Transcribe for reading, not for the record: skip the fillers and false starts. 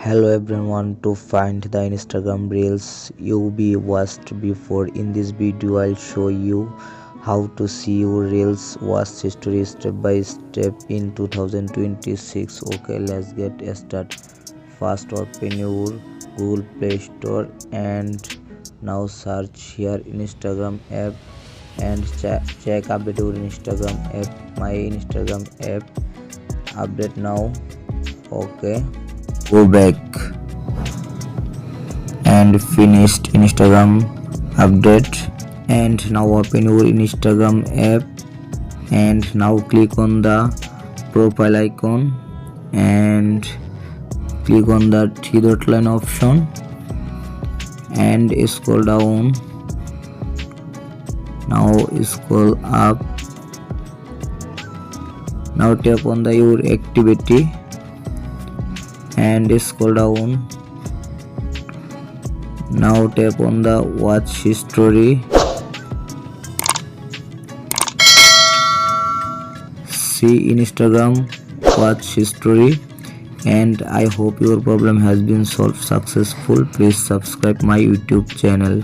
Hello everyone, to find the Instagram reels you be watched before. In this video I'll show you how to see your reels watch history step by step in 2026. Okay, let's get started. First, open your Google Play Store and now search here Instagram app and check update your Instagram app. My Instagram app update now. Okay, go back and finished Instagram update, and now open your Instagram app and now click on the profile icon and click on the three dot line option and scroll down. Now scroll up. Now tap on the your activity and scroll down. Now tap on the watch history. See Instagram watch history, and I hope your problem has been solved successful. Please subscribe my YouTube channel.